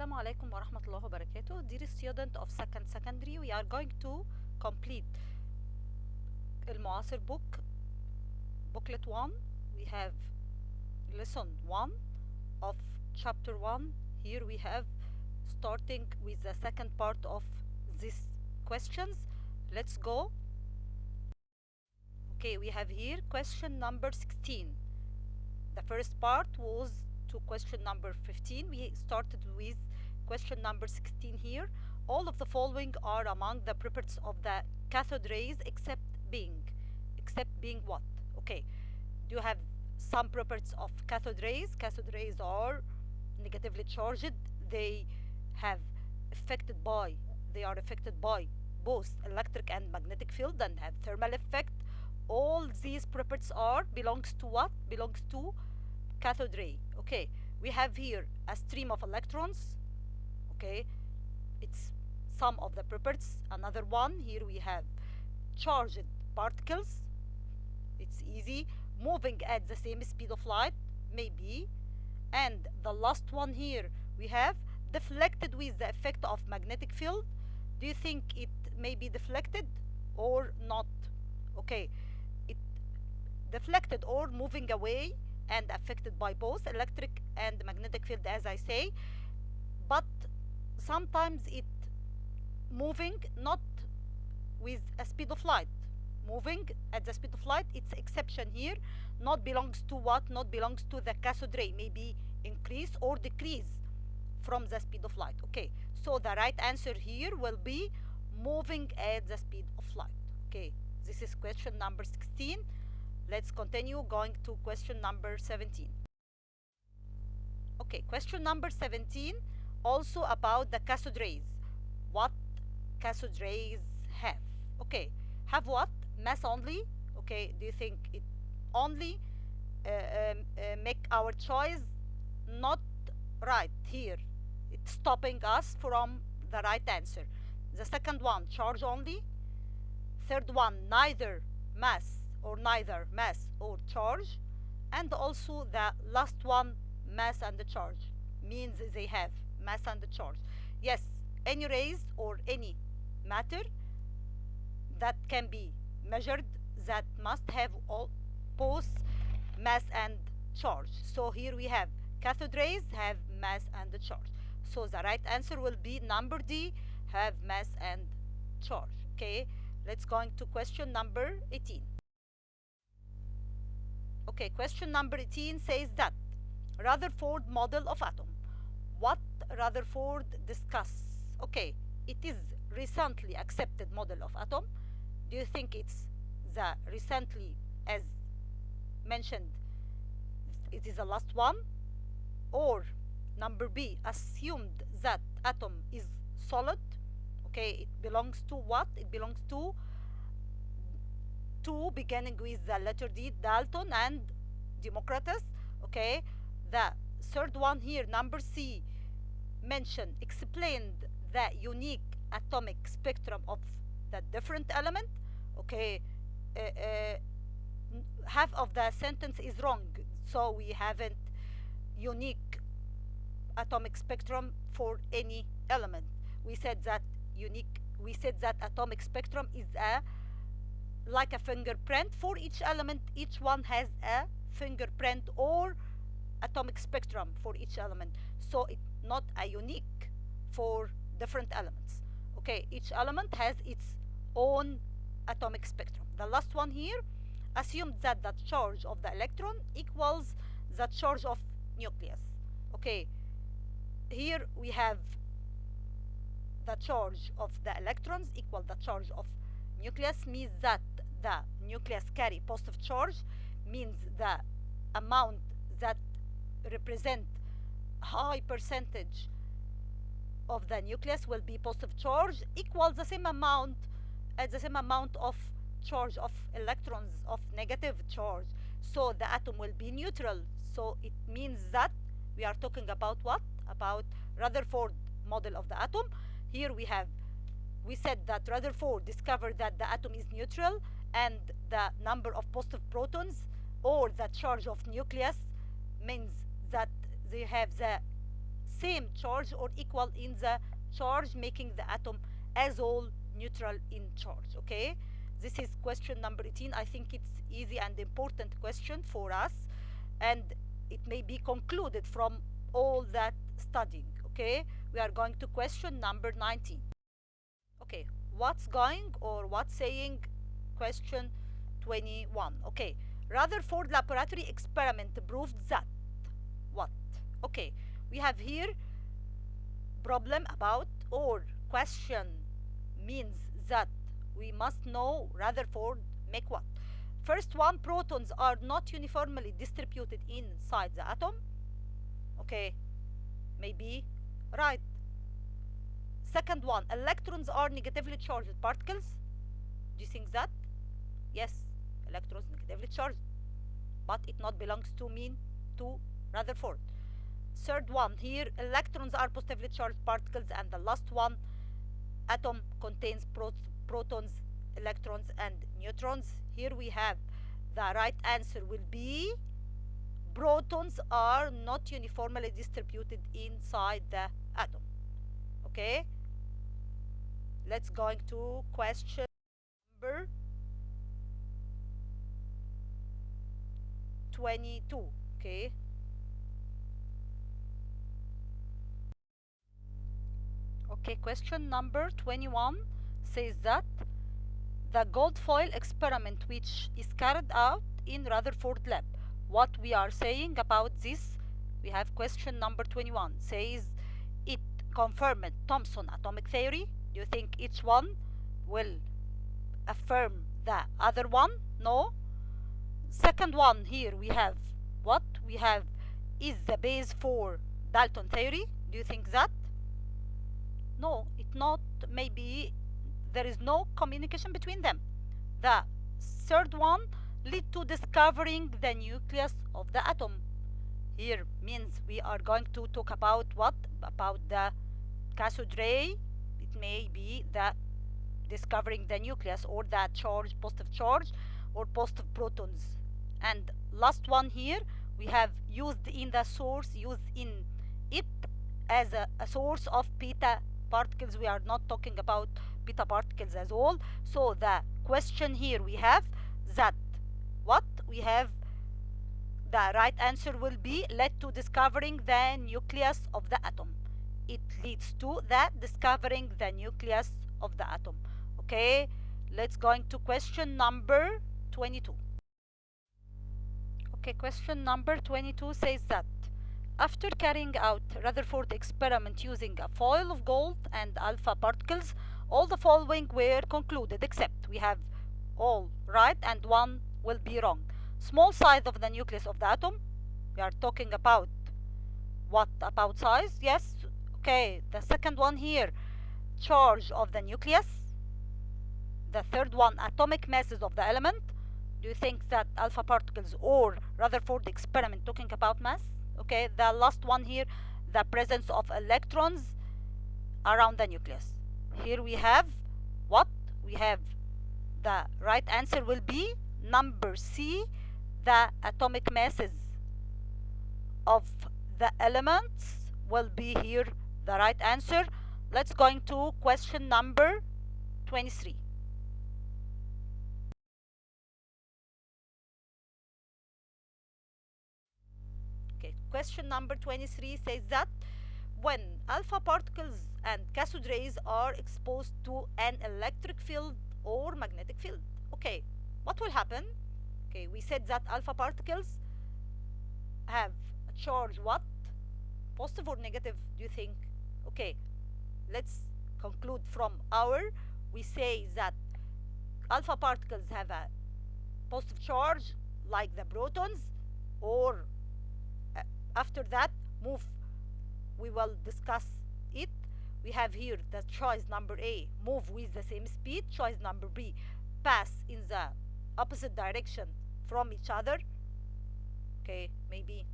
Assalamu alaikum wa rahmatullahi wa barakatuh. Dear student of second secondary, we are going to complete المعاصر booklet 1. We have lesson 1 of chapter 1. Here we have starting with the second part of these questions. Let's go. Okay, we have here question number 16. The first part was to question number 15. We started with question number 16 here. All of the following are among the properties of the cathode rays except being what? Okay, do you have some properties of cathode rays? Cathode rays are negatively charged. They have affected by they are affected by both electric and magnetic field and have thermal effect. All these properties are belongs to what? Belongs to cathode ray. Okay, we have here a stream of electrons. Okay, it's some of the properties. Another one here we have charged particles. It's easy, moving at the same speed of light, maybe. And the last one here we have deflected with the effect of magnetic field. Do you think it may be deflected or not? Okay, it deflected or moving away and affected by both electric and magnetic field, as I say, but sometimes it moving not with a speed of light, moving at the speed of light. It's exception here, not belongs to what? Not belongs to the cathode ray, maybe increase or decrease from the speed of light. Okay, so the right answer here will be moving at the speed of light. Okay, this is question number 16. Let's continue going to question number 17. Okay, question number 17 also about the cathode rays. What cathode rays have? Okay, have what? Mass only? Okay, do you think it only make our choice not right here? It's stopping us from the right answer. The second one, charge only. Third one, neither mass or charge. And also the last one, mass and the charge, means they have mass and the charge. Yes, any rays or any matter that can be measured that must have all both mass and charge. So here we have cathode rays have mass and the charge. So the right answer will be number D, have mass and charge. Okay, let's go into question number 18. Okay, question number 18 says that Rutherford model of atom. What Rutherford discuss? Okay, it is recently accepted model of atom. Do you think it's the recently, as mentioned, it is the last one? Or number B, assumed that atom is solid. Okay, it belongs to what? It belongs to two beginning with the letter D, Dalton and Democritus. Okay, the third one here, number C, mentioned, explained the unique atomic spectrum of the different element. Okay, uh, uh, half of the sentence is wrong, so we haven't unique atomic spectrum for any element. We said that atomic spectrum is a like a fingerprint for each element. Each one has a fingerprint or atomic spectrum for each element, so it's not a unique for different elements. Okay, each element has its own atomic spectrum. The last one here assumes that the charge of the electron equals the charge of nucleus. Okay, here we have the charge of the electrons equal the charge of nucleus, means that the nucleus carry positive charge, means the amount that represent high percentage of the nucleus will be positive charge, equals the same amount at the same amount of charge of electrons of negative charge. So the atom will be neutral. So it means that we are talking about what? About Rutherford model of the atom. Here we said that Rutherford discovered that the atom is neutral and the number of positive protons or the charge of nucleus means that they have the same charge or equal in the charge, making the atom as all neutral in charge. Okay, this is question number 18. I think it's easy and important question for us, and it may be concluded from all that studying. Okay, we are going to question number 19. Okay, what's going or what's saying question 21? Okay, Rutherford laboratory experiment proved that what? Okay, we have here problem about, or question means that we must know Rutherford make what? First one, protons are not uniformly distributed inside the atom. Okay, maybe right. Second one, electrons are negatively charged particles. Do you think that? Yes, electrons negatively charged, but it not belongs to mean to Rutherford. Third one, here electrons are positively charged particles, and the last one, atom contains protons, electrons, and neutrons. Here we have the right answer will be protons are not uniformly distributed inside the atom. Okay, let's going to question number 22. Okay, question number 21 says that the gold foil experiment which is carried out in Rutherford lab. What we are saying about this, we have question number 21 says it confirmed Thomson atomic theory. Do you think each one will affirm the other one? No. Second one, here we have what? We have is the base for Dalton theory. Do you think that? No, it not. Maybe there is no communication between them. The third one lead to discovering the nucleus of the atom. Here means we are going to talk about what? About the cathode ray. It may be the discovering the nucleus, or the charge, positive charge or positive protons. And last one here, we have used in the source, used in it as a source of beta particles. We are not talking about beta particles as all. So the question here we have that what? We have the right answer will be led to discovering the nucleus of the atom. It leads to the discovering the nucleus of the atom. Okay, let's going to question number 22. Okay, question number 22 says that after carrying out Rutherford experiment using a foil of gold and alpha particles, all the following were concluded, except we have all right and one will be wrong. Small size of the nucleus of the atom. We are talking about what? About size? Yes. Okay, the second one here, charge of the nucleus. The third one, atomic masses of the element. Do you think that alpha particles or Rutherford experiment talking about mass? Okay, the last one here, the presence of electrons around the nucleus. Here we have what? We have the right answer will be number C, the atomic masses of the elements will be here the right answer. Let's going to question number 23. Okay, question number 23 says that when alpha particles and cathode rays are exposed to an electric field or magnetic field, okay, what will happen? Okay, we said that alpha particles have a charge what? Positive or negative, do you think? Okay, let's conclude from our, we say that alpha particles have a positive charge like the protons, or after that move, we will discuss it. We have here the choice number A, move with the same speed. Choice number B, pass in the opposite direction from each other. Okay, maybe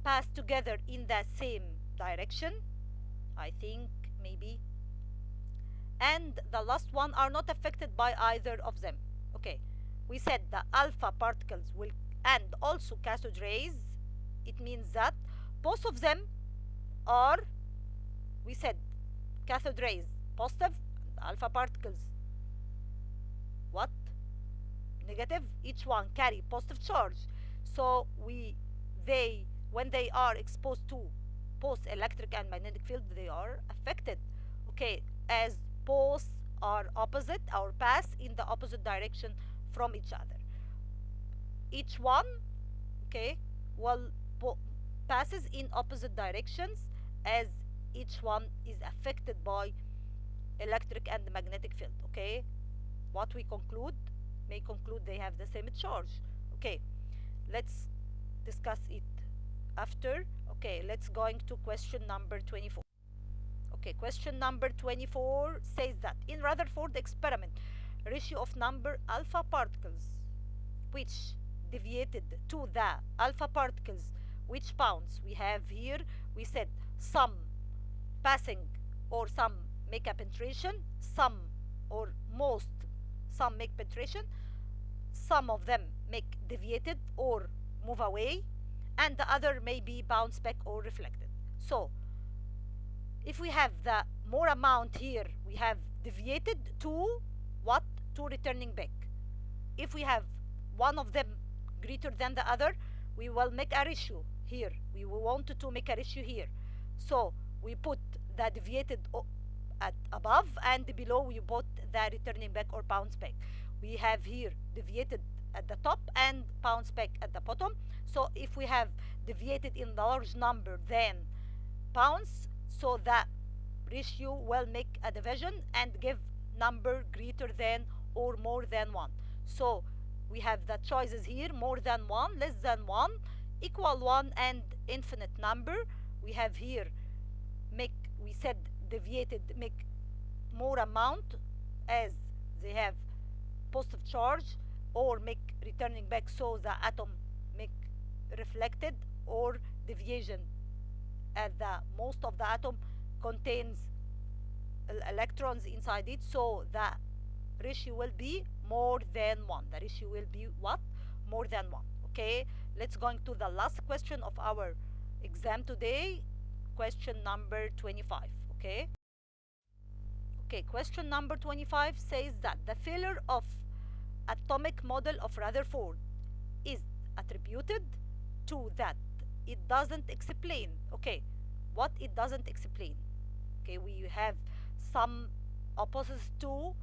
pass together in the same direction, I think, maybe. And the last one, are not affected by either of them. Okay, we said the alpha particles will, and also cathode rays, it means that both of them are, we said, cathode rays, positive, and alpha particles, what? Negative. Each one carry positive charge. So they, when they are exposed to both electric and magnetic field, they are affected. Okay, as both are opposite or pass in the opposite direction from each other. Each one, okay, well, passes in opposite directions, as each one is affected by electric and magnetic field. Okay, what we conclude, may conclude they have the same charge. Okay, let's discuss it after. Okay, let's going to question number 24. Okay, question number 24 says that in Rutherford experiment, ratio of number alpha particles which deviated to the alpha particles which bounds we have here, we said some passing or some make a penetration, some or most some make penetration, some of them make deviated or move away, and the other may be bounce back or reflected. So if we have the more amount here, we have deviated to what? To returning back. If we have one of them greater than the other, we will make a ratio here. We want to make a ratio here. So we put the deviated at above, and below we put the returning back or bounce back. We have here deviated at the top and bounce back at the bottom. So if we have deviated in the large number than bounce, so the ratio will make a division and give number greater than or more than 1. So we have the choices here: more than 1, less than 1, equal 1, and infinite number. We have here make, we said deviated make more amount as they have positive charge, or make returning back so the atom make reflected, or deviation as the most of the atom contains electrons inside it, so the ratio will be more than 1. The ratio will be what? More than 1. Okay, let's go to the last question of our exam today, question number 25. Okay, question number 25 says that the failure of atomic model of Rutherford is attributed to that it doesn't explain. Okay, what it doesn't explain? Okay, we have some opposites to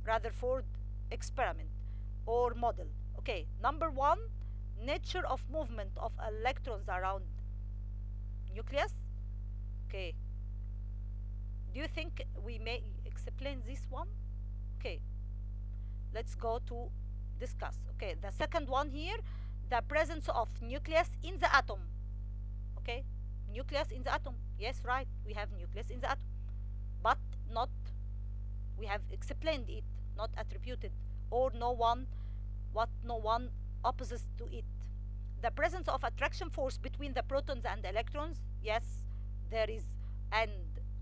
Rutherford experiment or model. Okay, number 1, nature of movement of electrons around nucleus. Okay, do you think we may explain this one? Okay, let's go to discuss. Okay, the second one here, the presence of nucleus in the atom. Okay, nucleus in the atom. Yes, right, we have nucleus in the atom, but not, we have explained it, not attributed, or no one, what no one opposites to it. The presence of attraction force between the protons and the electrons. Yes, there is, and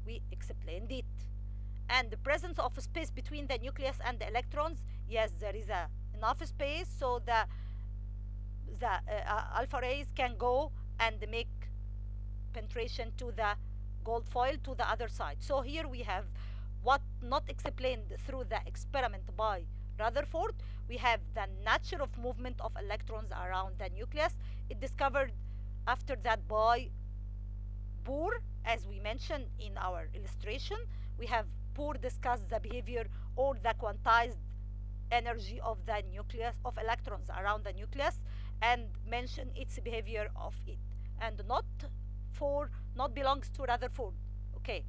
we explained it. And the presence of space between the nucleus and the electrons. Yes, there is enough space so the alpha rays can go and make penetration to the gold foil to the other side. So here we have what not explained through the experiment by Rutherford. We have the nature of movement of electrons around the nucleus. It discovered after that by Bohr, as we mentioned in our illustration. We have Bohr discussed the behavior or the quantized energy of the nucleus, of electrons around the nucleus, and mention its behavior of it, and not belongs to Rutherford. Okay,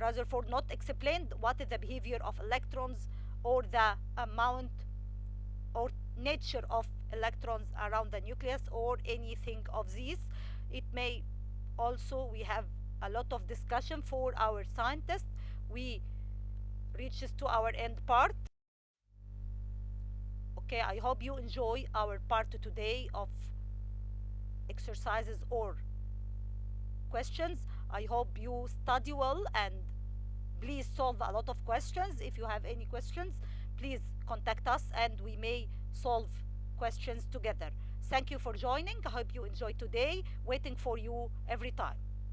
Rutherford not explained what is the behavior of electrons or the amount or nature of electrons around the nucleus or anything of these. It may also, we have a lot of discussion for our scientists. We reaches to our end part. Okay, I hope you enjoy our part today of exercises or questions. I hope you study well and please solve a lot of questions. If you have any questions, please contact us and we may solve questions together. Thank you for joining. I hope you enjoyed today. Waiting for you every time.